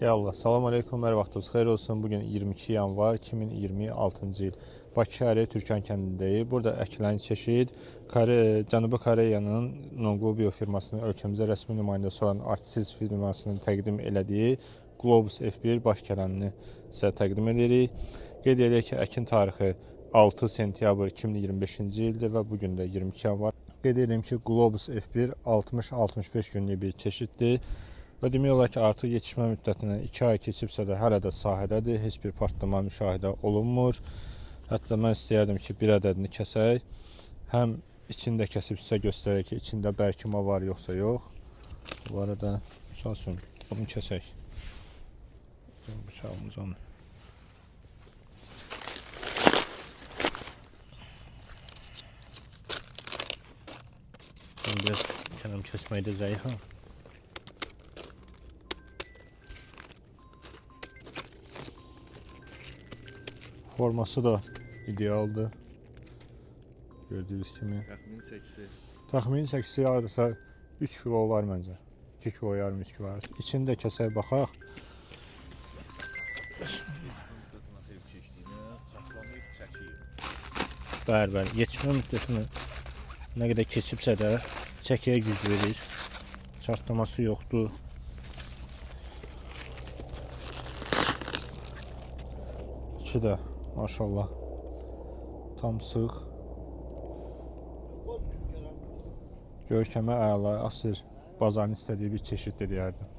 Ya Allah, salam aleykum, hər vaxtınız xeyir olsun. Bugün 22 yanvar 2026-cı il. Bakı şəhəri Türkan kəndindəyik. Burada əkilən çeşid Cənubi Koreyanın Nonqo Bio firmasının ölkəmizə rəsmi nümayəndəsi olan Artsiz firmasının təqdim elədiyi Globus F1 baş kələmini sizə təqdim edirik. Qeyd edək ki, əkin tarixi 6 sentyabr 2025-ci ildir və bugün də 22 yanvar. Qeyd edirəm ki, Globus F1 60-65 günlük bir çeşiddir. Və demək olar ki, artıq yetişmə müddətindən 2 ay keçibsə də hələ də sahədədir. Heç bir partlama müşahidə olunmur. Hətta mən istəyərdim ki, bir ədədini kəsək. Həm içində kəsib sizə göstərək ki, içində bərkimə var yoxsa yox. Bu arada, misal üçün, bunu kəsək. Bıçağımız onu. Biraz kənəm kəsməkdə zəifəm. Forması da idealdır. Gördüyünüz kimi. Təxmini çəkisi hardasa 3 kilo olar məncə. 2 kilo yarım 3 kilo arası. İçini də kəsək baxaq. Bəli, yetişmə müddətini nə qədər keçibsə də çəkiyə güc verir. Çartlaması yoxdur. İçi də maşallah tam sıx. Görkəmə əla, əsr bazarın istədiyi bir çeşiddir deyərdim.